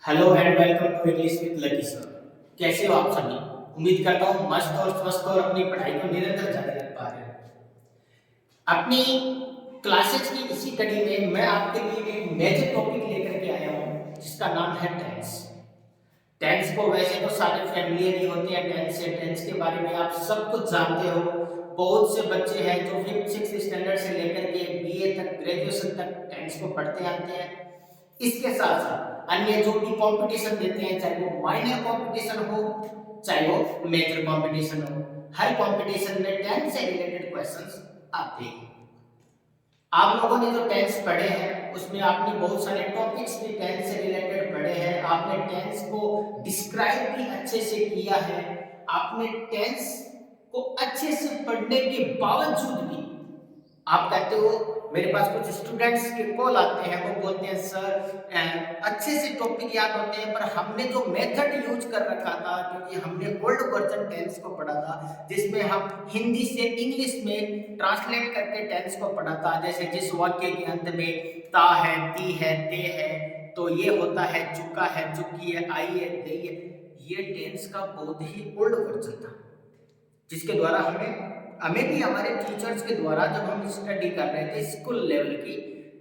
Hello and welcome to English with Lucky sir. कैसे हो आप सभी? उम्मीद करता हूँ मस्त और स्वस्थ और अपनी पढ़ाई को निरंतर जारी रख पा रहे हैं। अपनी क्लासेस की इसी कड़ी में मैं आपके लिए एक मेजर टॉपिक लेकर के आया हूँ जिसका नाम है टेंस। टेंस को वैसे तो सारे फैमिलियर ही होते हैं। टेंस से टेंस के बारे में आप सब कुछ जानते हो। बहुत से बच्चे हैं जो 5th 6th स्टैंडर्ड से लेकर के बीए तक ग्रेजुएशन तक टेंस को पढ़ते आते हैं। इसके साथ साथ अन्य जो भी कंपटीशन देते हैं, चाहे वो माइनर कंपटीशन हो चाहे वो मेजर कंपटीशन हो, हर कंपटीशन में टेंस से रिलेटेड क्वेश्चंस आते हैं। आप लोगों ने जो टेंस पढ़े हैं उसमें आपने बहुत सारे टॉपिक्स भी टेंस से रिलेटेड पढ़े हैं। आपने टेंस को डिस्क्राइब भी अच्छे से किया है। आपने टेंस को अच्छे से पढ़ने के बावजूद भी आप कहते हो, मेरे पास कुछ स्टूडेंट्स के कॉल आते हैं, वो बोलते हैं सर अच्छे से टॉपिक याद होते हैं पर हमने जो मेथड यूज कर रखा था, क्योंकि हमने ओल्ड वर्जन टेंस को पढ़ा था जिसमें हम हिंदी से इंग्लिश में ट्रांसलेट करके टेंस को पढ़ा था। जैसे जिस वाक्य के अंत में ता है, ती है, ते है, तो ये होता है चुका है, चुकी है, आई है, गई है। ये टेंस का बहुत ही ओल्ड वर्जन था जिसके द्वारा हमें भी हमारे टीचर्स के द्वारा जब हम स्टडी कर रहे थे स्कूल लेवल की,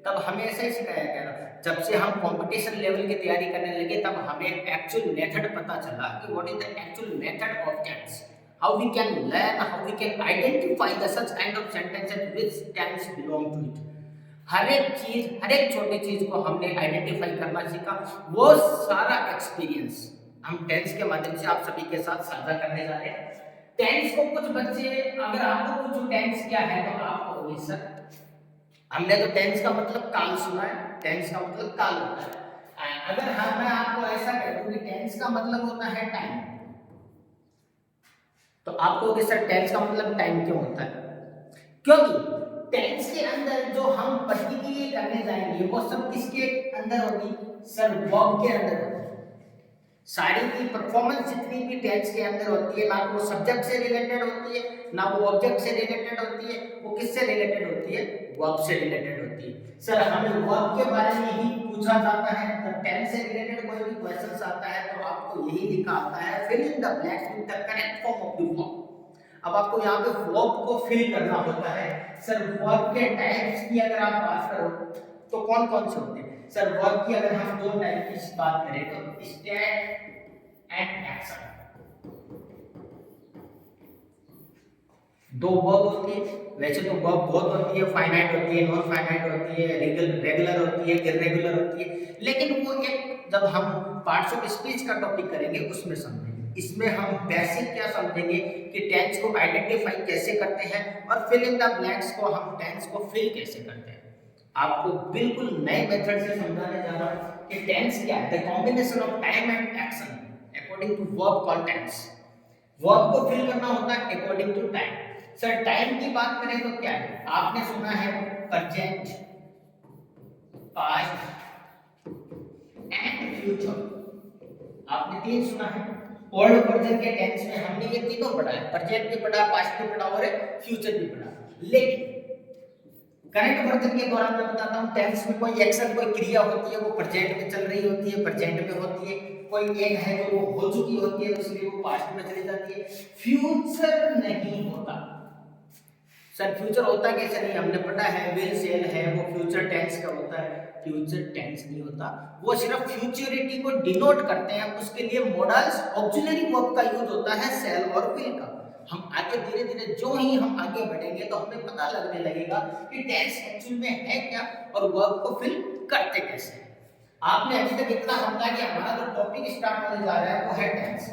तब हमें ऐसा ही सिखाया गया था। जब से हम कंपटीशन लेवल की तैयारी करने लगे तब हमें एक्चुअल मेथड पता चला कि what is the actual method of tense, how we can learn, how we can identify the such kind of sentences which tense belong to it. हर एक चीज, हर एक छोटी चीज को हमने आइडेंटिफाई करना सीखा। वो सारा एक्सपीरियंस हम टेंस के माध्यम से आप सभी के साथ साझा करने जा रहे हैं। टेंस को कुछ बच्चे, अगर आपको पूछो टेंस क्या है तो आप कहोगे सर हमने तो टेंस का मतलब काल सुना है, टेंस का मतलब काल होता है। अगर हाँ मैं आपको ऐसा कह दूं कि टेंस का मतलब होता है टाइम, तो आप कहोगे सर टेंस का मतलब टाइम क्यों होता है? क्योंकि टेंस के अंदर जो हम प्रतिक्रिया करने जाएंगे वो सब किसके अंदर होगी? सर वर्ब के अंदर होगी। सारी की परफॉर्मेंस जितनी भी टेंस के अंदर होती है, ना वो सब्जेक्ट से रिलेटेड होती है ना वो ऑब्जेक्ट से रिलेटेड होती है, वो किससे रिलेटेड होती है? वर्ब से रिलेटेड होती है। सर हमें वर्ब के बारे में ही पूछा जाता है, जब टेंस से रिलेटेड कोई भी क्वेश्चंस आता है तो आपको यही लिखा आता है fill in the blanks with the correct form of the verb. अब आपको यहाँ पे वर्ब को फिल करना होता है। सर वर्ब के टाइप्स की अगर आप बात करो तो कौन कौन से होते हैं? सर वर्ब की अगर हम दो टाइप की बात करें तो स्टैट एंड एक्शन, दो वर्ब होती है। वैसे तो वर्ब बहुत होती है, फाइनाइट होती है, नॉन फाइनाइट होती है, रेगुलर होती है, इररेगुलर होती है, लेकिन वो एक जब हम पार्ट्स ऑफ स्पीच का टॉपिक करेंगे उसमें समझेंगे। इसमें हम बेसिक क्या समझेंगे कि टेंस को आइडेंटिफाई कैसे करते हैं और फिल इन द ब्लैंक्स को हम टेंस को फिल कैसे करते हैं। आपको बिल्कुल नए मेथड से समझाने जा रहा हूं कि टेंस क्या है, the combination of time and action according to verb called tense. Verb को फिल करना होता है according to time. Sir time की बात करें तो क्या है? आपने सुना है प्रेजेंट, पास्ट एंड फ्यूचर, आपने तीन सुना है। ओल्ड वर्जन के टेंस में हमने ये तीनों पढ़ा है, प्रेजेंट भी पढ़ा, पास्ट भी पढ़ा और फ्यूचर भी पढ़ा। लेकिन करंट वर्जन के दौरान मैं बताता हूं टेंस में कोई एक्शन, कोई क्रिया होती है वो प्रेजेंट में चल रही होती है, प्रेजेंट में होती है। कोई एक है जो वो हो चुकी होती है इसलिए वो पास्ट में चली जाती है। फ्यूचर नहीं होता। सर फ्यूचर होता कैसे नहीं? हमने पढ़ा है विल सेल है, वो फ्यूचर टेंस का होता है। फ्यूचर टेंस नहीं होता, वो सिर्फ फ्यूचरिटी को डिनोट करते हैं। उसके लिए मॉडल्स ऑक्सिलरी वर्ब का यूज होता है सेल और विल का। हम आगे धीरे धीरे जो ही हम आगे बढ़ेंगे तो हमें पता लगने लगेगा कि टेंस एक्चुअल में है क्या और वर्ब को फिल करते कैसे हैं। आपने अभी तक इतना समझा कि हमारा जो टॉपिक स्टार्ट होने जा रहा है वो है टेंस।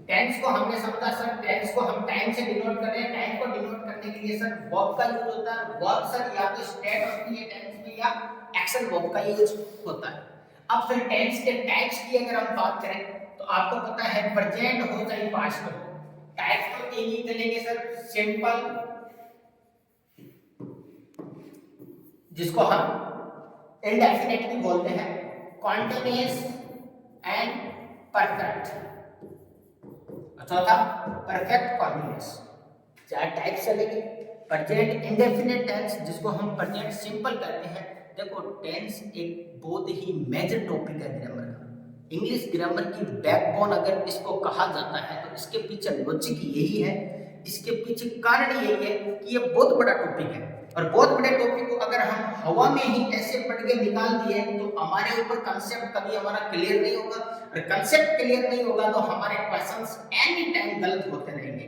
टेंस को हमने समझा सर, टेंस को हम टाइम से डिनोट कर रहे हैं। टाइम को डिनोट करने के लिए सर वर्ब का यूज होता है। वर्ब सर या तो स्टेट होती है टेंस में या एक्शन वर्ब का यूज होता है। अब सर टेंस के टाइप्स की अगर हम बात करें तो आपको पता है प्रेजेंट हो चाहे पास्ट हो, टाइप्स तो तीन ही चलेंगे सर। सिंपल, जिसको हम इंडेफिनिट भी बोलते हैं, कॉन्टिन्यूअस एंड परफेक्ट, चौथा परफेक्ट कॉन्टिन्यूअस। चार टाइप चलेंगे। प्रेजेंट इंडेफिनिट टेंस जिसको हम प्रेजेंट सिंपल कहते हैं। देखो टेंस एक बहुत ही मेजर टॉपिक है ग्रामर का। इंग्लिश ग्रामर की बैकबोन अगर इसको कहा जाता है तो इसके पीछे लॉजिक यही है, इसके पीछे कारण यही है कि ये बहुत बड़ा टॉपिक है और बहुत बड़े टॉपिक को अगर हम हवा में ही ऐसे पढ़ के निकाल दिए तो हमारे ऊपर कंसेप्ट कभी हमारा क्लियर नहीं होगा और कंसेप्ट क्लियर नहीं होगा तो हमारे क्वेश्चंस एनी टाइम गलत होते रहेंगे।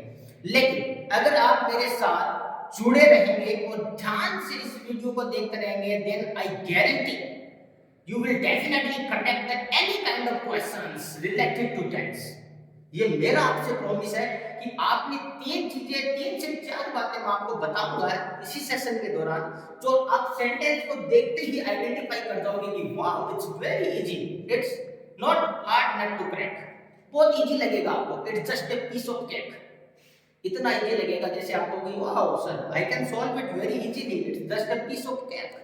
लेकिन अगर आप मेरे साथ जुड़े रहेंगे और ध्यान से इस वीडियो को देखते रहेंगे then I guarantee you will definitely correct any kind of questions related to tense। ये मेरा आपसे प्रॉमिस है कि आपने तीन से चार बातें मैं आपको बताऊंगा इसी सेशन के दौरान जो आप सेंटेंस को देखते ही आइडेंटिफाई कर जाओगे कि wow it's very easy, it's not hard nut to crack. बहुत इजी लगेगा आपको, it's just a piece of cake. इतना इजी लगेगा जैसे आपको कि wow sir I can solve it very easily, it's just a piece of cake.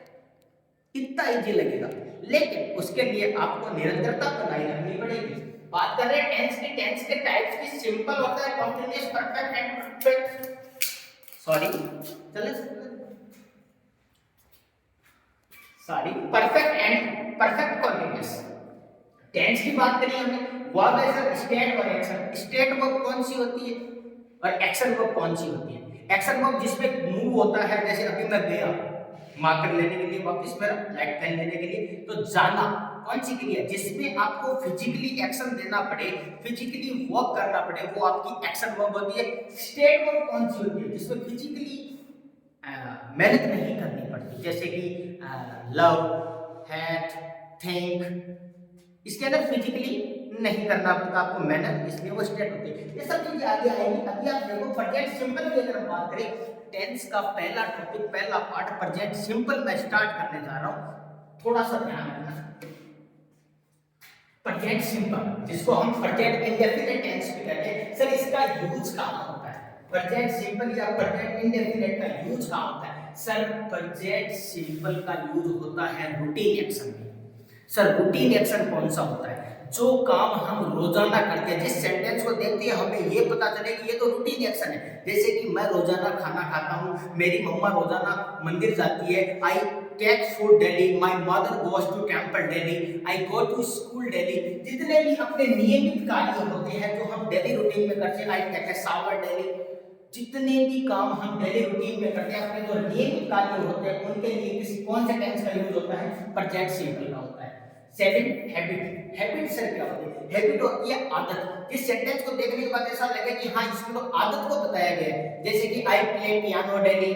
इतना easy लगेगा, लेकिन उसके लिए आपको निरंतरता बनाए रखनी पड़ेगी। बात कर रहे हैं टेंस की, टेंस के टाइप्स की। सिंपल होता है, continuous, perfect and perfect, perfect and perfect continuous. Tense की बात करिए हमने, वर्ब है सर स्टेट और एक्शन। स्टेट वर्ब कौन सी होती है और एक्शन वर्ब कौन सी होती है? एक्शन वर्ब जिसमें मूव होता है, जैसे अभी मैं गया मार्कर लेने के लिए वापस मेरा लाइट पेन लेने के लिए, तो जाना कौन सी क्रिया जिसमें आपको फिजिकली एक्शन देना पड़े, फिजिकली वर्क करना पड़े, वो आपकी एक्शन वर्ब होती है। स्टेट वर्ब कौन सी होती है? जिसमें फिजिकली मेहनत नहीं करनी पड़ती, जैसे कि लव, हेट, थिंक, इसके अंदर फिजिकली नहीं करना पड़ता आपको मेहनत, इसलिए वो स्टेट होती है। ये सब चीजें आगे आएंगी। अभी आप देखो प्रेजेंट सिंपल की अगर हम बात करें, टेंस का पहला टॉपिक, पहला पार्ट प्रेजेंट सिंपल मैं स्टार्ट करने जा रहा हूं, थोड़ा सा ध्यान रखना। प्रेजेंट सिंपल जिसको हम प्रेजेंट इंडेफिनिट टेंस भी कहते हैं, सर इसका यूज कहां होता है? प्रेजेंट सिंपल या प्रेजेंट इंडेफिनिट का यूज कहां होता है? सर प्रेजेंट सिंपल का यूज होता है रूटीन एक्शन में। सर रूटीन एक्शन कौन सा होता है? जो काम हम रोजाना करते हैं, जिस सेंटेंस को देखते हैं हमें ये पता चले कि ये तो रूटीन एक्शन है। जैसे कि मैं रोजाना खाना खाता हूँ, मेरी मम्मा रोजाना मंदिर जाती है, I take food daily, my mother goes to temple daily, I go to school daily. जितने भी अपने नियमित कार्य होते हैं जो हम डेली रूटीन में करते हैं, I take a shower daily, जितने भी काम हम डेली रूटीन में करते हैं, अपने जो नियमित कार्य होते हैं उनके लिए किसी कौन से टेंस का यूज होता है? प्रेजेंट सिंपल का होता है। Second habit. हैबिट सर क्या होती है? हैबिट होती है आदत। इस सेंटेंस को देखने के बाद ऐसा लगे कि हाँ इसमें तो आदत को बताया गया है, जैसे कि I play piano daily,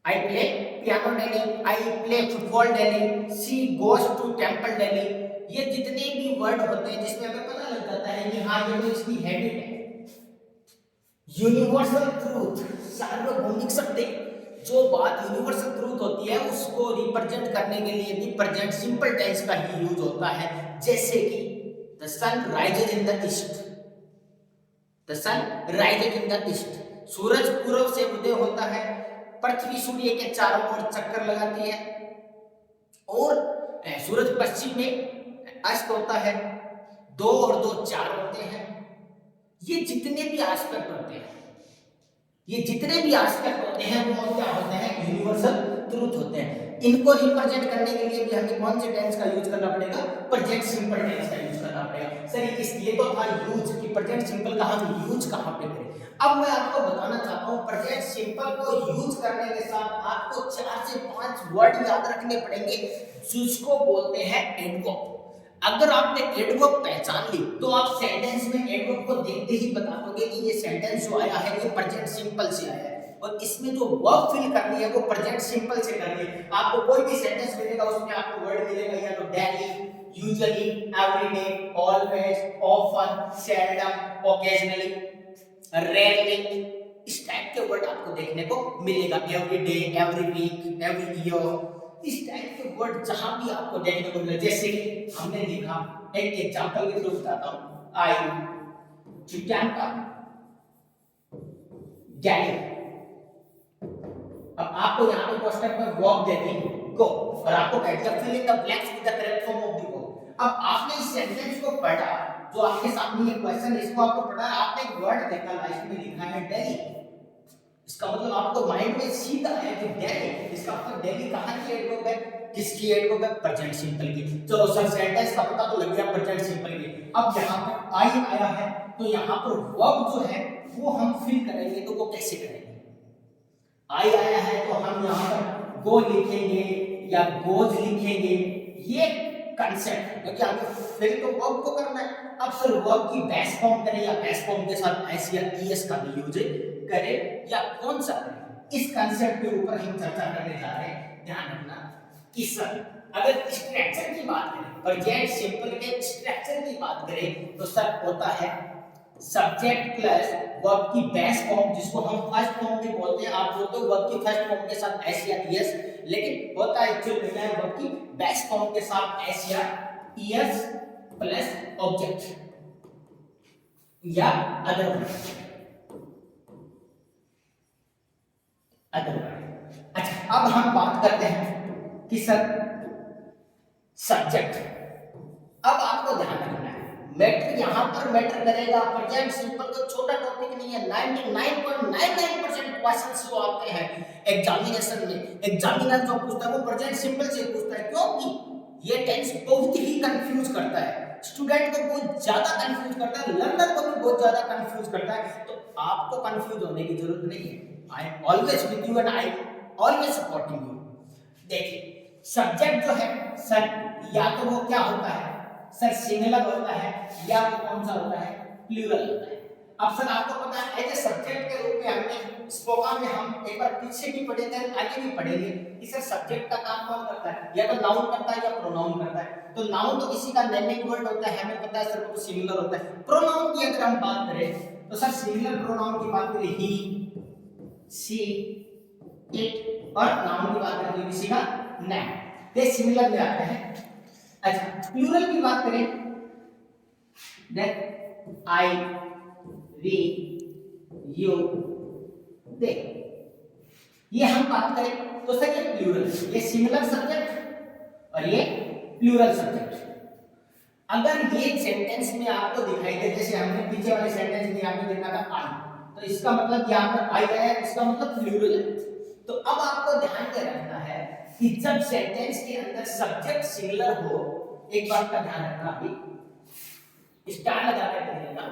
I play piano daily, I play football daily, she goes to temple daily. ये जितने भी वर्ड होते हैं जिसमें हमें पता लग जाता है कि हाँ ये तो इसकी हैबिट है। यूनिवर्सल ट्रूथ, सार्वभौमिक सत्य, जो बात यूनिवर्सल ट्रूथ होती है उसको रिप्रेजेंट करने के लिए भी प्रेजेंट सिंपल टेंस का ही यूज होता है। जैसे कि the sun rises in the east, the sun rises in the east, सूरज पूर्व से उदय होता है, पृथ्वी सूर्य के चारों ओर चक्कर लगाती है, और सूरज पश्चिम में अस्त होता है, 2 और 2 4 होते हैं। ये जितने भी एस्पेक्ट होते हैं, ये जितने भी एस्पेक्ट होते हैं वो क्या होते हैं? यूनिवर्सल ट्रूथ होते हैं। इनको रिप्रेजेंट करने के लिए भी हमें कौन से टेंस का यूज करना पड़ेगा? प्रेजेंट सिंपल टेंस का यूज करना पड़ेगा। सर इसलिए तो था यूज कि प्रेजेंट सिंपल का हम यूज कहां पे करें। अब मैं आपको बताना चाहता हूं प्रेजेंट सिंपल को यूज करने के साथ आपको 4 से 5 वर्ड याद रखने पड़ेंगे जिसको बोलते हैं एडवर्ब। अगर आपने एडवर्ब पहचान ली तो आप सेंटेंस में एडवर्ब को देखते ही बता दोगे कि ये सेंटेंस जो आया है ये प्रेजेंट सिंपल से आया है, और इसमें जो वर्ब फिल करनी है वो प्रेजेंट सिंपल से करनी है। आपको कोई भी सेंटेंस मिलेगा उसमें आपको वर्ड मिलेगा या तो daily, usually, everyday, always, often, seldom, occasionally, rarely, इस टाइप के वर्ड आपको देखने को मिलेगा। Every day, every week, every year, इस टाइप के वर्ड जहां भी आपको देखने को मिले। जैसे हमने लिखा, एक एग्जांपल के थ्रू बताता हूं, आई टू टेंपल डेली। अब आपको यहां पे क्वेश्चन में वर्ब दे दी गो, और आपको कह दिया fill in the blanks with the correct form of the verb. अब आपने इस सेंटेंस को पढ़ा, जो आपके सामने ये क्वेश्चन इसको आपको पढ़ा, आपने एक वर्ड देखा लास्ट में लिखा है डेली, इसका मतलब आपको माइंड में सीधा आया कि डेली, इसका मतलब डेली कहां की एडवर्ब है? किसकी ऐड को? प्रेजेंट सिंपल की। चलो सर सेंटेंस का पता तो लग गया प्रेजेंट सिंपल की। अब यहाँ पर आई आया है तो यहाँ पर वर्ब जो है वो हम फिल करेंगे, तो वो कैसे करेंगे? आई आया है तो हम यहाँ पर गो लिखेंगे या गोज लिखेंगे, ये कंसेप्ट है क्योंकि हमें फिल तो वर्ब को करना है। अब सर वर्ब की बेस फॉर्म करें या बेस फॉर्म के साथ एस या ईएस का भी यूज करें या कौन सा करें, इस कंसेप्ट के ऊपर हम चर्चा करने जा रहे हैं। ध्यान रखना कि सर अगर स्ट्रक्चर की बात करें, प्रेजेंट सिंपल के स्ट्रक्चर की बात करें तो सर होता है सब्जेक्ट प्लस वर्ब की बेस फॉर्म, जिसको हम फर्स्ट फॉर्म भी बोलते हैं। आप बोलते हो वर्ब की फर्स्ट फॉर्म के साथ एस या ईएस, लेकिन होता है एक्चुअल में है वर्ब की बेस फॉर्म के साथ एस या ईएस प्लस ऑब्जेक्ट या अदर वर्ड। अच्छा, अब हम बात करते हैं कि सर सब्जेक्ट। अब आपको ध्यान रखना है मैटर यहां पर मैटर करेगा। प्रेजेंट सिंपल तो छोटा टॉपिक नहीं है। 99.99% क्वेश्चंस जो आते हैं एग्जामिनेशन में, एग्जामिनर जो पूछता है वो प्रेजेंट सिंपल से पूछता है, क्योंकि ये टेंस बहुत ही कंफ्यूज करता है, स्टूडेंट को बहुत ज्यादा कंफ्यूज करता है, लर्नर को भी बहुत ज्यादा कंफ्यूज करता है। तो आपको कंफ्यूज होने की जरूरत नहीं है। I am always with you and I am always supporting you. देखिए सब्जेक्ट जो है सर या तो वो क्या होता है सर, सिंगुलर होता है या वो कौन सा होता है, प्लूरल होता है। अब सर आपको पता है एज ए सब्जेक्ट के रूप में हमने स्पोकन में हम एक बार पीछे भी पढ़े थे, आगे भी पढ़ेंगे कि सर सब्जेक्ट का काम कौन करता है, या तो नाउन करता है या प्रोनाउन करता है। तो नाउन तो किसी का नेमिंग वर्ड होता है, हमें पता है सर वो तो सिंगुलर होता है। प्रोनाउन की अगर हम बात करें तो सर सिंगुलर प्रोनाउन की बात करें ही, शी, इट, और नाउन की बात करें किसी का नेम, ये सिंगुलर में आते हैं। अच्छा, प्लूरल की बात करें देन आई, वी, यू, दे, ये हम बात करें तो सर ये प्लूरल, ये सिंगुलर सब्जेक्ट और ये प्लूरल सब्जेक्ट। अगर ये सेंटेंस में आपको दिखाई दे, जैसे हमने पीछे वाले सेंटेंस में आपने देखा था आई, तो इसका मतलब यहाँ पर आई है, इसका मतलब प्लूरल है। तो अब आपको ध्यान में रखना है कि जब सेंटेंस के अंदर सब्जेक्ट सिंगुलर हो, एक बात का ध्यान रखना, अभी स्टार लगा कर करिएगा,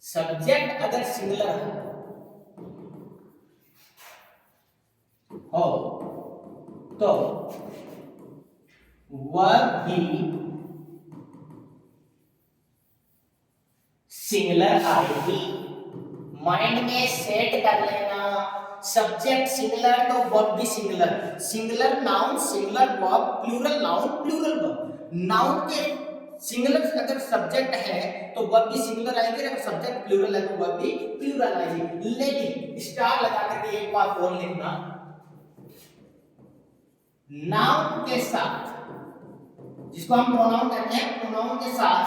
सब्जेक्ट अगर सिंगुलर हो तो वर्ब भी सिंगुलर आएगी। माइंड में सेट कर लेना, सब्जेक्ट सिंगुलर तो वर्ब भी singular, singular noun singular verb, plural noun plural verb. Noun के सिंगुलर अगर सब्जेक्ट है तो वर्ब भी सिंगुलर आएगी, अगर सब्जेक्ट प्लूरल है तो वर्ब भी प्लूरल आएगी। लेकिन स्टार लगा करके एक बात और लिखना, नाउन के साथ, जिसको हम प्रोनाउन कहते हैं, प्रोनाउन के साथ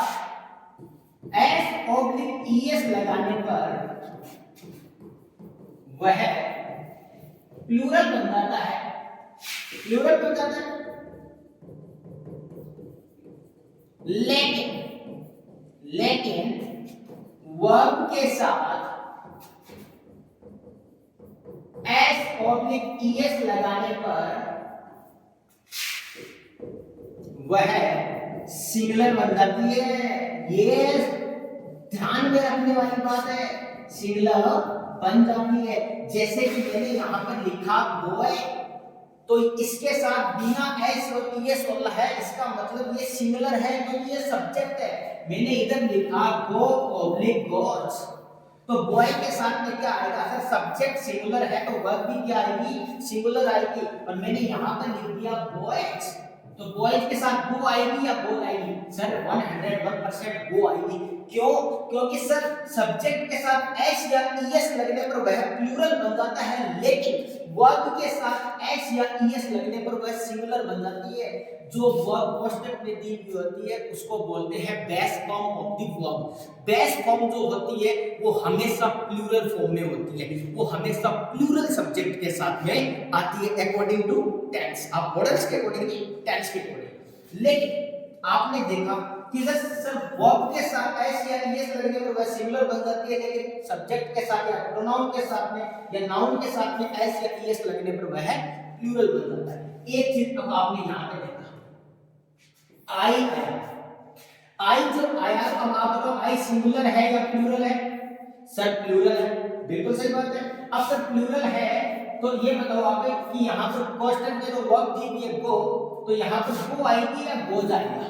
एस ओब्लिक ईएस लगाने पर वह प्लूरल बन जाता है, प्लूरल बन जाता है। लेकिन वर्ब के साथ एस ओब्लिक ईएस लगाने पर वह सिंगुलर बन जाती है। ये ध्यान में रखने वाली बात है, सिंगुलर बन जाती है। जैसे कि मैंने यहाँ पर लिखा बॉय, तो इसके साथ बिना एस और ईएस वाला है, इसका मतलब ये सिंगुलर है क्योंकि ये सब्जेक्ट है। मैंने इधर लिखा गो ओब्लिक गोज, तो बॉय के साथ में क्या आएगा सर, सब्जेक्ट सिंगुलर है तो वर्ब भी क्या आएगी, सिंगुलर आएगी। और मैंने यहाँ पर लिख दिया बॉयज, तो बॉयज के साथ गो आएगी या गो आएगी सर, 101% गो आएगी। क्यों? क्योंकि सर सब्जेक्ट के साथ एस या ईएस लगने पर वह प्लूरल बन जाता है, लेकिन वर्ब के साथ एस या ईएस लगने पर वह सिंगुलर बन जाती है। जो वर्ब कोष्ठक में दी हुई होती है उसको बोलते हैं base form of the verb. Base form जो होती है वो हमेशा प्लूरल फॉर्म में होती है, वो हमेशा प्लूरल सब्जेक्ट के साथ में आती है अकॉर्डिंग टू टेंस, आप मॉडल्स के अकॉर्डिंग नहीं, टेंस के अकॉर्डिंग। लेकिन आपने देखा कि सर वर्ब के साथ एस या ईएस लगने पर वह सिंगुलर बन जाती है, लेकिन सब्जेक्ट के साथ या प्रोनाउन के साथ में या नाउन के साथ में एस या ईएस लगने पर वह प्लूरल बन जाता है। एक चीज अब आपने यहां पे देखा, आई आया, आई जब आया तो अब आप बताओ आई सिंगुलर है या प्लूरल है? सर प्लूरल है, बिल्कुल सही बात है। अब सर प्लूरल है तो ये बताओ आप कि यहाँ पर कांस्टेंट में जो वर्ब दी हुई है गो, तो यहाँ पर गो आएगी या गोज आएगा?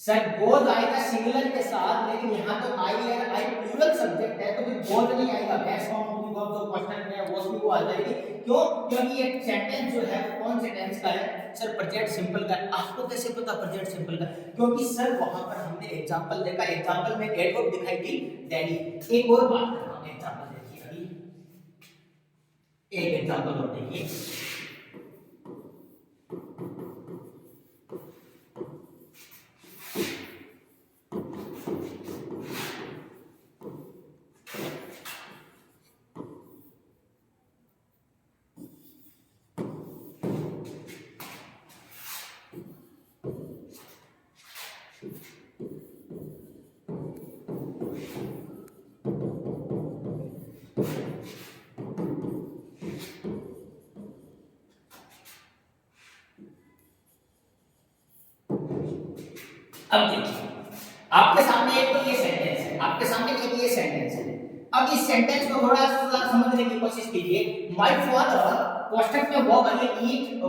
सर गोज आएगा सिंगुलर के साथ, लेकिन यहाँ तो आई है, आई प्लूरल सब्जेक्ट है तो फिर गोज नहीं आएगा। Base form of the verb जो कांस्टेंट में है वो भी वो आ जाएगी। क्यों? क्योंकि ये सेंटेंस जो है वो कौन से टेंस का है? सर प्रेजेंट सिंपल का। आपको कैसे पता प्रेजेंट सिंपल का? क्योंकि सर वहां पर हमने एग्जांपल देखा, एग्जांपल में एडवर्ब दिखाई दी डैडी। एक और बात कर रहा हूं, एग्जांपल देखिए, अभी एक एग्जांपल और देखिए। अब देखिए आपके सामने एक तो ये सेंटेंस है, आपके सामने एक ये सेंटेंस है। अब इस सेंटेंस को थोड़ा सा समझने की कोशिश कीजिए। माय फादर कोष्ठक में वो बने ईट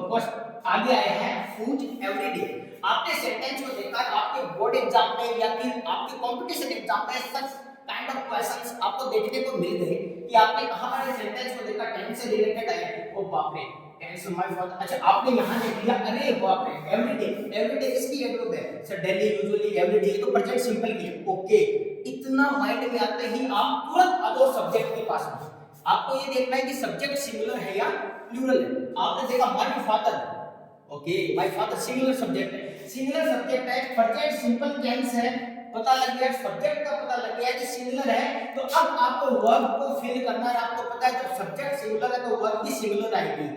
आगे आए हैं फूड एवरीडे। आपने सेंटेंस को देखा, आपके बोर्ड एग्जाम में या फिर आपके कंपटीशन एग्जाम में सच काइंड ऑफ क्वेश्चंस आपको देखने को मिल गए कि आपने कहां पर सेंटेंस को देखा टेंस से रिलेटेड आए। ओ बाप रे, टेंस माय फादर, अच्छा आपने यहां देख लिया, अरे बाप रे एवरीडे, एवरीडे किसकी एडवर्ब है? सर डेली, यूजुअली, एवरीडे, ये तो प्रेजेंट सिंपल की है। ओके, इतना माइंड में आते ही आप तुरंत अदर सब्जेक्ट के पास पहुंचे। आपको ये देखना है कि सब्जेक्ट सिंगुलर है या प्लूरल है। आपने देखा my father, okay my father singular subject है, सिंगुलर सब्जेक्ट है, प्रेजेंट सिंपल टेंस है, पता लग गया सब्जेक्ट का, पता लग गया कि सिंगुलर है। तो अब आपको वर्ब को फिल करना है। आपको पता है जब सब्जेक्ट सिंगुलर है तो वर्ब भी सिंगुलर आएगी,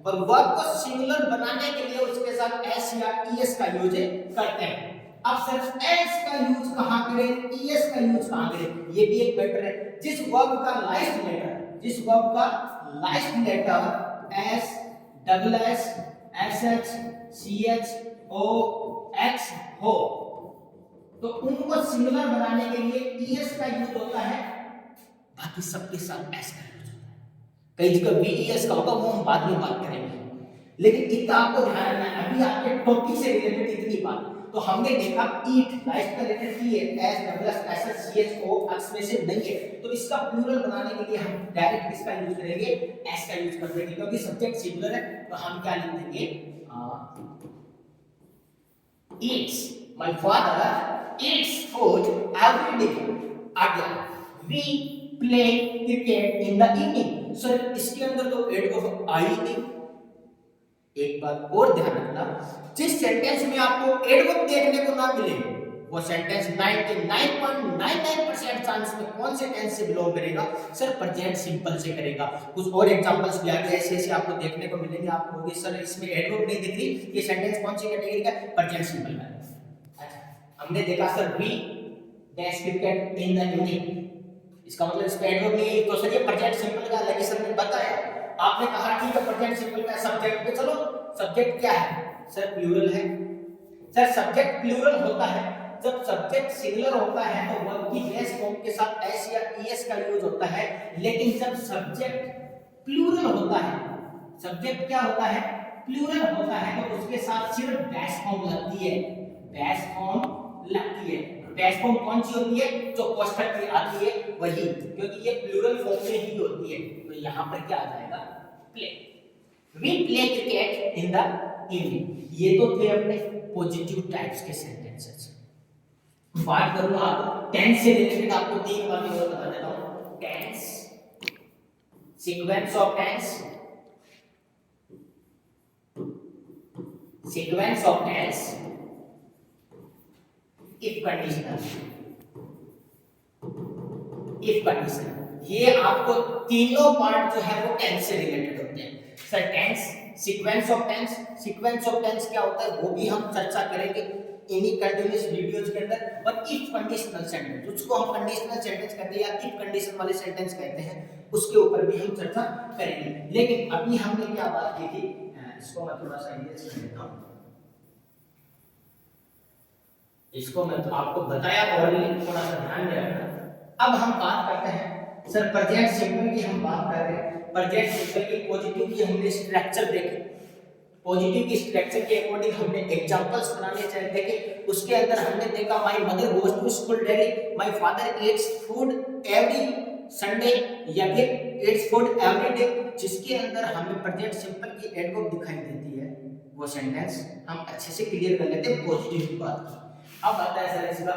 और वर्ब को सिंगुलर बनाने के लिए उसके साथ एस या ईएस का यूज करते हैं। अब सर एस का यूज कहां करें, ईएस का यूज कहां करें, ये भी एक मैटर है। जिस वर्ब का लास्ट लेटर, जिस वर्ब का last letter S, double S, S H, C H, O, X हो, तो उनको सिंगुलर बनाने के लिए ईएस का यूज होता है, बाकी सबके साथ एस का यूज होता है। कई जगह वीईएस का होगा, वो हम बाद में बात करेंगे, लेकिन इतना आपको ध्यान रखना है। अभी आपके टॉपिक से रिलेटेड इतनी बात, तो हमने देखा ईट लास्ट का लेटर ई है, S, double S, S H, C H, O, X में से नहीं है, तो इसका प्लूरल बनाने के लिए हम डायरेक्ट किसका यूज करेंगे, एस का यूज कर देंगे, क्योंकि सब्जेक्ट सिंगुलर है। तो हम क्या लिख देंगे, eats, my father eats food every day. आगे we play cricket in the evening. Sir इसके अंदर तो एडवर्ब आई नहीं। एक बात और ध्यान रखना, जिस सेंटेंस में आपको एडवर्ब देखने को ना मिले वो सेंटेंस 99.99% चांस में कौन से टेंस से बिलोंग करेगा? सर प्रेजेंट सिंपल से करेगा। कुछ और एग्जांपल्स भी आगे ऐसे ऐसे आपको देखने को मिलेंगे। आप कहोगे सर इसमें एडवर्ब नहीं दिख रही, ये सेंटेंस कौन सी कैटेगरी का? प्रेजेंट सिंपल का। अच्छा हमने देखा sir we dash cricket in the evening, इसका मतलब इसमें एडवर्ब नहीं है, तो सर ये प्रेजेंट सिंपल का लगे सर ने बताया। आपने कहा ठीक है प्रेजेंट सिंपल का सब्जेक्ट पे, चलो सब्जेक्ट क्या है? सर प्लूरल है। सर सब्जेक्ट प्लूरल होता है जब सब्जेक्ट सिंगुलर होता है तो वर्ब की बेस फॉर्म के साथ एस या ईएस का यूज होता है, लेकिन जब सब्जेक्ट प्लूरल होता है, सब्जेक्ट क्या होता है? प्लूरल होता है, तो उसके साथ सिर्फ बेस फॉर्म लगती है, बेस फॉर्म लगती है। बेस फॉर्म कौन सी होती है? जो कोष्ठक की आती है वही, क्योंकि ये प्लूरल फॉर्म में ही होती है। तो यहां पर क्या आ जाएगा? Play. We play cricket in the evening. ये तो थे अपने पॉजिटिव टाइप्स के सेंटेंसेस। बात करूं आप टेंस से रिलेटेड, आपको तीन बातें और बता देता हूं। Tense, sequence of tense, sequence of tense, if conditional, if conditional. ये आपको तीनों पार्ट जो है वो टेंस से रिलेटेड होते हैं। Sir tense, sequence of tense, sequence of tense क्या होता है वो भी हम चर्चा करेंगे इन्हीं कंटिन्यूअस वीडियोस के अंदर। और इफ कंडीशनल सेंटेंस, उसको हम कंडीशनल सेंटेंस कहते हैं या इफ कंडीशन वाले सेंटेंस कहते हैं, उसके ऊपर भी हम चर्चा करेंगे। लेकिन अभी हमने क्या बात की थी? इसको मैं थोड़ा सा इरेज कर देता हूं। इसको मैं तो आपको बताया ऑलरेडी, थोड़ा सा ध्यान में रखना। अब हम बात करते हैं सर प्रेजेंट सिंपल की, हम बात कर रहे हैं प्रेजेंट सिंपल की पॉजिटिव की हमने स्ट्रक्चर देखी, पॉजिटिव की स्ट्रक्चर के अकॉर्डिंग हमने एग्जांपल्स बनाने चाहिए देखे। उसके अंदर हमने देखा my mother goes to school daily, my father eats food every Sunday या फिर ईट्स फूड एवरी डे, जिसके अंदर हमें प्रेजेंट सिंपल की एडवर्ब दिखाई देती है, वो सेंटेंस हम अच्छे से क्लियर कर लेते हैं पॉजिटिव की बात की। अब आता है सर इसका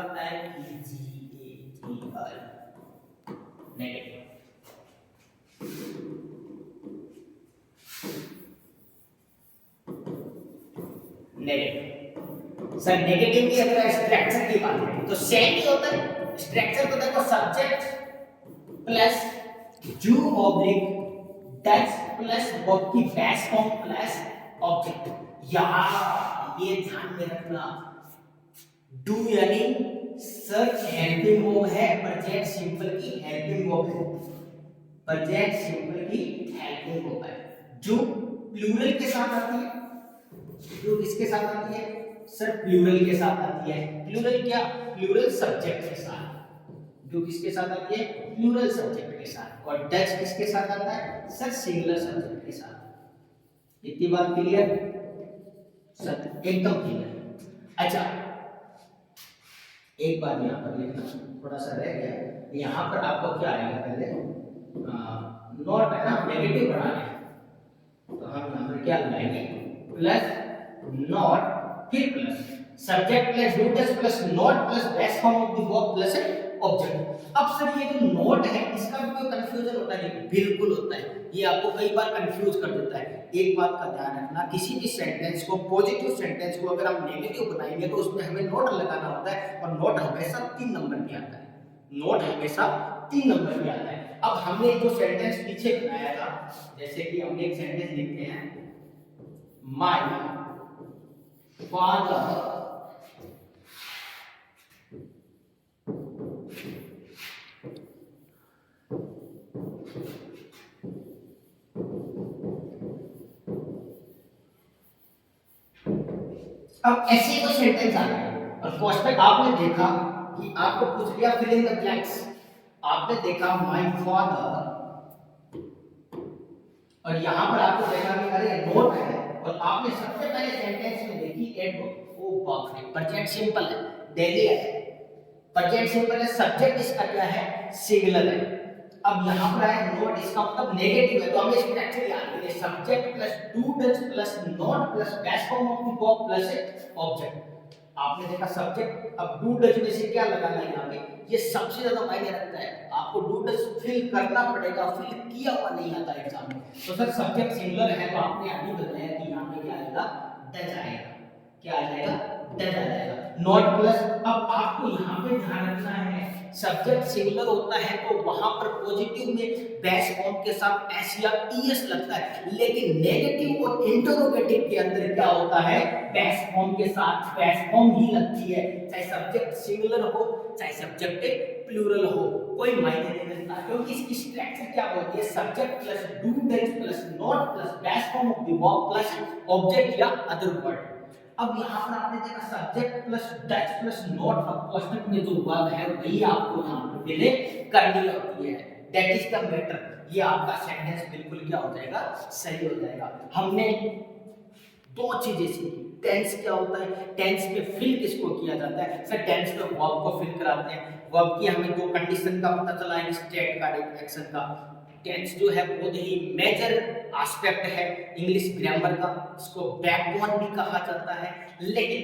नेगेटिव। नेगेटिव सर नेगेटिव की अगर स्ट्रक्चर की बात करें तो सेम ही होता है। स्ट्रक्चर को देखो subject plus do oblique does plus verb की बेस फॉर्म प्लस ऑब्जेक्ट। यहां ये ध्यान में रखना, डू यानी सर हेल्पिंग वर्ब है, प्रेजेंट सिंपल की हेल्पिंग वर्ब है, प्रेजेंट सिंपल की हेल्पिंग वर्ब है। जो प्लूरल के साथ आती है, जो किसके साथ आती है सर प्लूरल के साथ आती है। प्लूरल क्या, प्लूरल सब्जेक्ट के साथ, जो किसके साथ आती है प्लूरल सब्जेक्ट के साथ। और डज किसके साथ आता है सर सिंगुलर सब्जेक्ट के साथ। इतनी बात क्लियर सर, एकदम क्लियर। अच्छा एक बार यहाँ पर लिखना थोड़ा सा रह गया, यहाँ पर आपको क्या आएगा पहले नॉट है ना, नेगेटिव बनाना है तो हम यहाँ पर क्या लगाएंगे प्लस नॉट फिर plus subject plus do does plus not plus base form of the verb plus object. अब सर ये जो नॉट है इसका भी कोई कंफ्यूजन होता है? बिल्कुल होता है, ये आपको कई बार कंफ्यूज कर देता है। एक बात का ध्यान रखना, किसी भी सेंटेंस को पॉजिटिव सेंटेंस को अगर हम नेगेटिव बनाएंगे तो उसमें हमें नॉट लगाना होता है, और नॉट हमेशा 3 नंबर पे आता है, नॉट हमेशा 3 नंबर पे आता है। अब हमने जो सेंटेंस पीछे बनाया था, जैसे कि हमने एक सेंटेंस लिखते हैं माय फादर अब ऐसे तो सेंटेंस आ गए और क्वेश्चन आपने देखा कि आपको पूछ लिया फिल इन द ब्लैंक्स। आपने देखा माय फादर और यहां पर आपको देखा कि अरे नोट है, और आपने सबसे पहले सेंटेंस में देखी एडवर्ब। ओ बाप रे, प्रेजेंट सिंपल है, डेली है, प्रेजेंट सिंपल है, सब्जेक्ट इसका क्या है सिंगुलर है। अब यहां पर है नोट, इसका मतलब नेगेटिव है, तो हमें स्ट्रक्चर याद करें subject plus do does plus not plus base form of the verb plus object. आपने देखा सब्जेक्ट, अब डू डज में से क्या लगाना है यहाँ पे, ये सबसे ज्यादा मायने रखता है, आपको डू डज फिल करना पड़ेगा, फिल किया हुआ नहीं आता एग्जाम में। तो सर सब्जेक्ट सिंगुलर है तो आपने अभी बताया कि यहाँ पे क्या आएगा डज आएगा, क्या आ जाएगा डज आ जाएगा, नॉट प्लस। अब आपको यहाँ पे ध्यान रखना है सब्जेक्ट सिंगुलर होता है तो वहां पर पॉजिटिव में बेस फॉर्म के साथ एस या ईएस लगता है, लेकिन नेगेटिव और इंटरोगेटिव के अंदर क्या होता है बेस फॉर्म के साथ बेस फॉर्म ही लगती है, चाहे सब्जेक्ट सिंगुलर हो चाहे सब्जेक्ट प्लूरल हो, कोई मायने नहीं रखता, क्योंकि इसकी स्ट्रक्चर क्या होती है subject plus do does plus not plus base form of the verb plus object या अदर वर्ड। अब यहाँ पर आपने देखा subject plus does plus not, अब क्वेश्चन में जो वर्ब है वही आपको यहाँ पर पहले करनी होती है, दैट इज द मैटर। ये आपका सेंटेंस बिल्कुल क्या हो जाएगा सही हो जाएगा। हमने दो चीजें सीखी, टेंस क्या होता है, टेंस पे फिल किसको किया जाता है सर टेंस पे वर्ब को फिल कराते हैं। वर्ब की हमें दो कंडीशन का पता चला है, स्टेट का एक्शन का। टेंस जो है बहुत ही मेजर एस्पेक्ट है इंग्लिश ग्रामर का, इसको बैकबोन भी कहा जाता है, लेकिन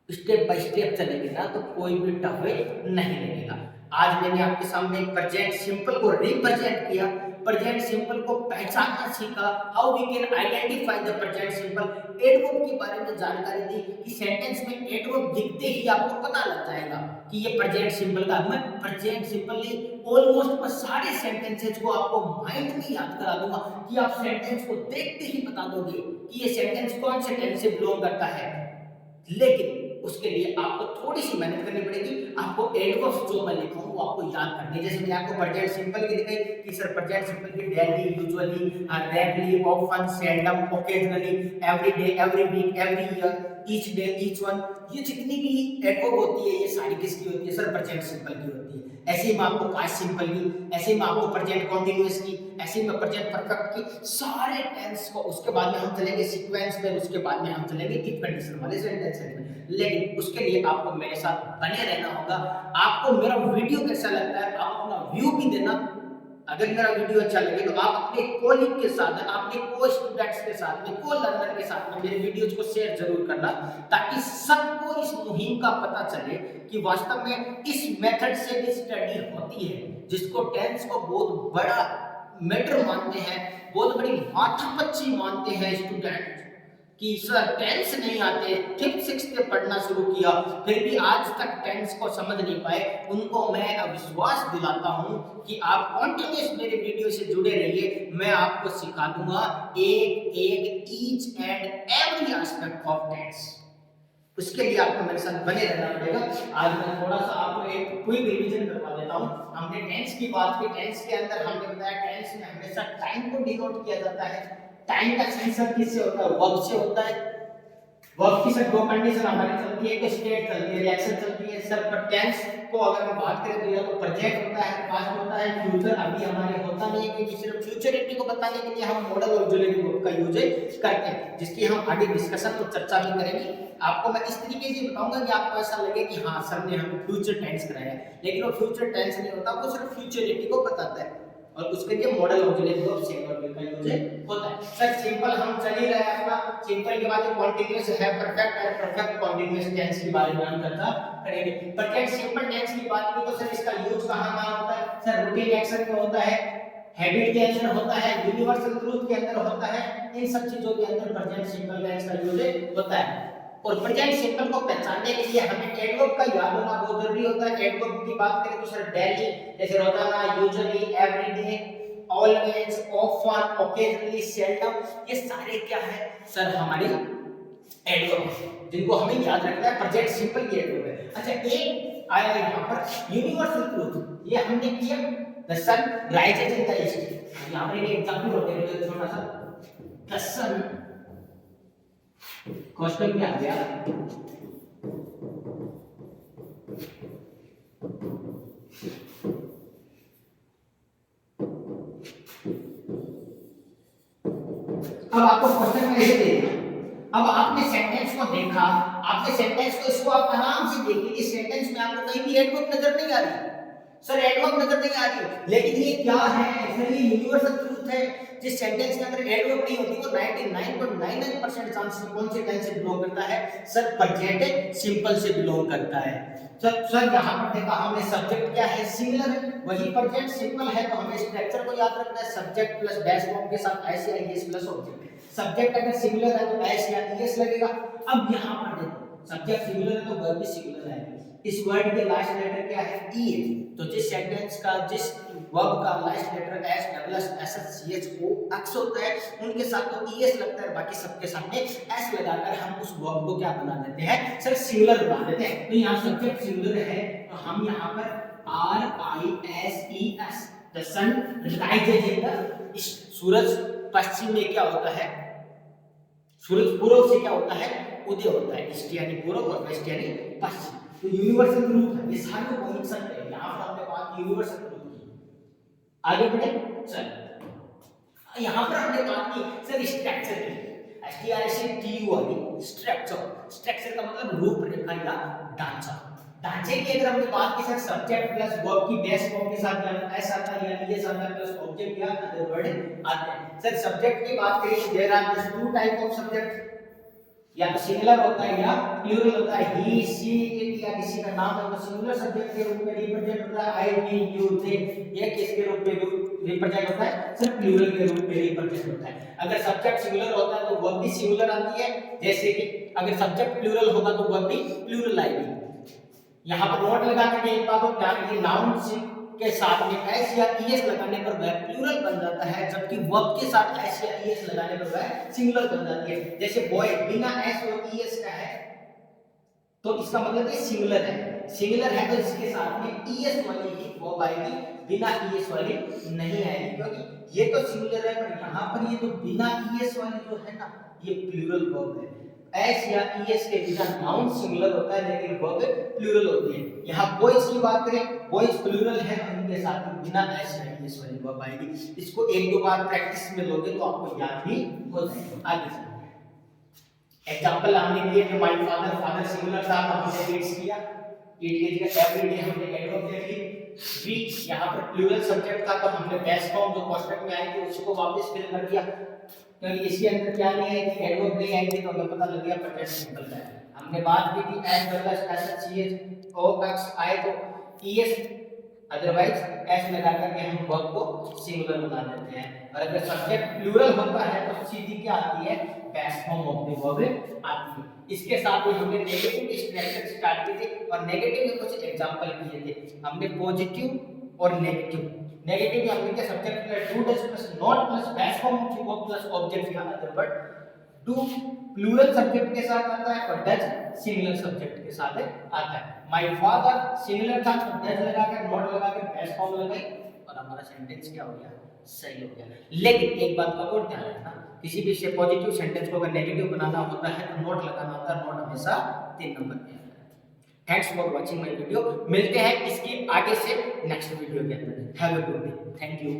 स्टेप बाय स्टेप चलेंगे ना तो कोई भी टफ नहीं लगेगा। आज मैंने आपके सामने प्रेजेंट सिंपल को रिप्रेजेंट किया, प्रेजेंट सिंपल को पहचानना सीखा, how we can identify the present simple, adverb के बारे में जानकारी दी कि सेंटेंस में एडवर्ब दिखते ही आपको पता लग जाएगा कि ये प्रेजेंट सिंपल का। मैं प्रेजेंट सिंपल नहीं, ऑलमोस्ट मैं सारे सेंटेंसेस को आपको माइंड में याद करा दूंगा कि आप सेंटेंस को देखते ही बता दोगे कि ये सेंटेंस कौन से टेंस से बिलोंग करता है। लेकिन उसके लिए आपको थोड़ी सी मेहनत करनी पड़ेगी। आपको एडवर्ब्स जो मैं लिखा हूं वो आपको याद करने हैं। जैसे मैंने आपको प्रेजेंट सिंपल की दिखाई कि सर प्रेजेंट सिंपल की daily, usually, rarely, often, seldom, occasionally, every day, every week, every year, each day, each one, ये जितनी भी एडवर्ब होती है ये सारी किसकी होती है? सर प्रेजेंट सिंपल की होती है। ऐसे ही मैं आपको पास्ट सिंपल की, ऐसे ही मैं आपको प्रेजेंट कंटीन्यूअस की, ऐसे ही मैं प्रेजेंट परफेक्ट की, सारे टेंस को उसके बाद में हम चलेंगे सीक्वेंस में, उसके बाद में हम चलेंगे इफ कंडीशन वाले सेंटेंस में। लेकिन उसके लिए आपको मेरे साथ बने रहना होगा। आपको मेरा वीडियो कैसा लगता है आप अपना व्यू भी देना। अगर मेरा वीडियो अच्छा लगे तो आप अपने कोलीग के साथ, अपने को स्टूडेंट्स के साथ में, को लर्नर के साथ में मेरे वीडियोज को शेयर जरूर करना, ताकि सबको इस मुहिम का पता चले कि वास्तव में इस मेथड से भी स्टडी होती है, जिसको टेंस को बहुत बड़ा मैटर मानते हैं, बहुत बड़ी माथापच्ची मानते हैं स्टूडेंट कि सर टेंस नहीं आते, फिफ्थ सिक्स्थ में पढ़ना शुरू किया फिर भी आज तक टेंस को समझ नहीं पाए, उनको मैं विश्वास दिलाता हूं कि आप कंटिन्यूअस मेरे वीडियो से जुड़े रहिए। मैं आपको सिखा दूंगा एक एक each and every aspect of tense. उसके लिए आपको मेरे साथ बने रहना पड़ेगा। आज मैं थोड़ा सा आपको एक क्विक रिवीजन करवा देता हूं। हमने टेंस की बात की, टेंस के अंदर हमने बताया टेंस में हमेशा टाइम को डिनोट किया जाता है। टाइम का सेंसर किससे होता है? वर्ब से होता है। वर्ब की सर दो कंडीशन हमारी चलती है, एक स्टेट चलती है, रिएक्शन चलती है। सर पर टेंस को अगर हम बात करें तो या तो प्रेजेंट होता है, पास्ट होता है, फ्यूचर अभी हमारे होता नहीं है, क्योंकि सिर्फ फ्यूचरिटी को बताने के लिए हम मॉडल ऑक्सिलरी वर्ब का यूज करते हैं, जिसकी हम आगे डिस्कशन और चर्चा भी करेंगे। आपको मैं इस तरीके से बताऊंगा कि आपको ऐसा लगे कि हाँ सर ने हमें फ्यूचर टेंस कराया है, लेकिन वो फ्यूचर टेंस नहीं होता, वो सिर्फ फ्यूचरिटी को बताता है और उसके लिए मॉडल ऑक्सिलरी वर्ब सिंपल का यूज होता है। सर सिंपल हम चल ही रहे हैं अपना, सिंपल के बाद कॉन्टिन्यूअस है, परफेक्ट है, परफेक्ट कॉन्टिन्यूअस टेंस के बारे में हम चर्चा करेंगे। परफेक्ट सिंपल टेंस की बात की तो सर इसका यूज कहां-कहां होता है? सर रूटीन एक्शन में होता है, हैबिट के अंदर होता है, यूनिवर्सल ट्रूथ के अंदर होता है, इन सब चीजों के अंदर प्रेजेंट सिंपल टेंस का यूज होता है। और प्रेजेंट सिंपल को पहचानने के लिए हमें एडवर्ब का याद होना बहुत जरूरी होता है। एडवर्ब की बात करें तो सर डेली, जैसे रोजाना, usually, everyday, always, often, occasionally, seldom, ये सारे क्या है सर? हमारे एडवर्ब जिनको हमें याद रखना है, प्रेजेंट सिंपल की एडवर्ब है। अच्छा एक आया यहाँ पर यूनिवर्सल ट्रूथ, ये हमने किया the sun rises in the east. यहाँ पर एक एग्जांपल होते हैं छोटा सा, द सन क्वेश्चन क्या आ गया? अब आपको क्वेश्चन में ऐसे दे दिया, अब आपने सेंटेंस को देखा, आपने सेंटेंस को इसको आप आराम से देखिए, इस सेंटेंस में आपको कहीं भी एडवर्ब नजर नहीं आ रही। सर एडवर्ब नजर नहीं आ रही, लेकिन ये क्या है? सर ये यूनिवर्सल ट्रूथ है। जिस सेंटेंस के अंदर एडवर्ब नहीं होती वो 99.99% चांस से कौन से टेंस से बिलोंग करता है? सर प्रेजेंट सिंपल से बिलोंग करता है। सर यहाँ पर देखा हमने सब्जेक्ट क्या है? सिंगुलर है, वही प्रेजेंट सिंपल है, तो हमें स्ट्रक्चर को याद रखना है, सब्जेक्ट प्लस डैश फॉर्म के साथ एस या ईएस प्लस ऑब्जेक्ट। सब्जेक्ट अगर सिंगुलर है तो एस या ईएस लगेगा। अब यहाँ पर देखो सब्जेक्ट सिंगुलर है तो वर्ब भी सिंगुलर है, इस वर्ड के लास्ट लेटर क्या है? ई है, तो जिस सेंटेंस का, जिस वर्ब का last letter S double S S C H O X होता है, उनके साथ तो ई एस लगता है, बाकी सबके सामने एस लगाकर हम उस वर्ब को क्या बना देते हैं? सर सिंगुलर बना देते हैं। तो यहाँ सब्जेक्ट सिंगुलर है तो हम यहाँ पर R I S E S, the sun rises in the east, सूरज पश्चिम में क्या होता है? सूरज पूर्व से क्या होता है? उदय होता है। ईस्ट यानी पूर्व और वेस्ट यानी पश्चिम। तो यूनिवर्सल ट्रूथ है, ये सारे पॉइंट्स हैं। यहां पर हमने बात यूनिवर्सल ट्रूथ की, आगे बढ़े सर। यहां पर हमने बात की सर स्ट्रक्चर की, STRCTU वाली स्ट्रक्चर। स्ट्रक्चर का मतलब रूपरेखा या ढांचा। ढांचे की अगर हमने बात की सर, सब्जेक्ट प्लस वर्ब की बेस फॉर्म के साथ या एस आता है या ईएस आता है प्लस ऑब्जेक्ट या अदर वर्ड आते हैं। सर सब्जेक्ट की बात करें तो there are just two type of subject, या तो सिंगुलर होता है या प्लूरल होता है। ही, शी, इट या किसी का नाम है वो सिंगुलर सब्जेक्ट के रूप में रिप्रेजेंट होता है। आई, वी, यू, दे ये किसके रूप में रिप्रेजेंट होता है? सिर्फ प्लूरल के रूप में रिप्रेजेंट होता है। अगर सब्जेक्ट सिंगुलर होता है तो वर्ब भी सिंगुलर आती है, जैसे कि अगर सब्जेक्ट प्लूरल होगा तो वर्ब भी प्लूरल आएगी। यहाँ पर नोट लगाने की एक बात और ध्यान रखिए, नाउन के साथ में एस या ईएस लगाने पर वह प्लूरल बन जाता है, जबकि वर्ब के साथ एस या ईएस लगाने पर वह सिंगुलर बन जाती है। जैसे बॉय बिना एस और ईएस का है तो इसका मतलब ये सिंगुलर है। सिंगुलर है तो इसके साथ में ईएस वाली ही वर्ब आएगी, बिना ईएस वाली नहीं आएगी, क्योंकि ये तो सिंगुलर है पर यहाँ पर ये तो बिना ईएस वाली जो है ना ये प्लूरल वर्ब है। एस या ईएस के बिना नाउन सिंगुलर होता है लेकिन वर्ब प्लूरल होती है। यहाँ बॉयज की बात करें, बॉयज प्लूरल है तो इनके साथ में बिना एस या ईएस वाली वर्ब आएगी। इसको एक दो बार प्रैक्टिस में लोगे तो आपको याद भी हो जाएगा। आगे एग्जांपल हमने लिए थे माय फादर, फादर सिंगुलर था तो हमने ईट्स किया, ईट की जगह एवरी डे हमने एड ऑब्जेक्ट ली। वी यहां पर प्लूरल सब्जेक्ट था तो हमने बेस्ट फॉर्म जो क्वेश्चन में आई थी उसको वापस फिल कर दिया, क्योंकि इसके अंदर क्या नहीं आई थी, एडवर्ब नहीं आई थी, तो हमें पता लग गया प्रेजेंट सिंपल का है। हमने बात की थी S plus S C H O X आए तो ईएस, अदरवाइज एस लगा करके हम वर्ब को सिंगुलर बना देते हैं। और अगर सब्जेक्ट प्लूरल होता है तो सीधी क्या आती है, best form of the verb आती है। इसके साथ ही हमने नेगेटिव स्ट्रक्चर स्टार्ट किए थे और नेगेटिव के कुछ एग्जांपल किए थे। हमने पॉजिटिव और नेगेटिव, नेगेटिव में हमने क्या subject plus do does plus not plus best form of the verb plus object या other word. Do plural subject के साथ आता है और डज सिंगुलर सब्जेक्ट के साथ आता है। माय फादर सिंगुलर था तो डज लगाकर नॉट लगाकर बेस्ट फॉर्म लगाई और हमारा सेंटेंस क्या हो गया, सही हो गया। लेकिन एक बात का और ध्यान रखना, किसी भी से पॉजिटिव सेंटेंस को अगर नेगेटिव बनाना होता है तो नॉट लगाना होता है, नॉट हमेशा 3 नंबर पे आता है। Thanks for watching my video, मिलते हैं इसके आगे से नेक्स्ट वीडियो के अंदर। Have a good day, thank you.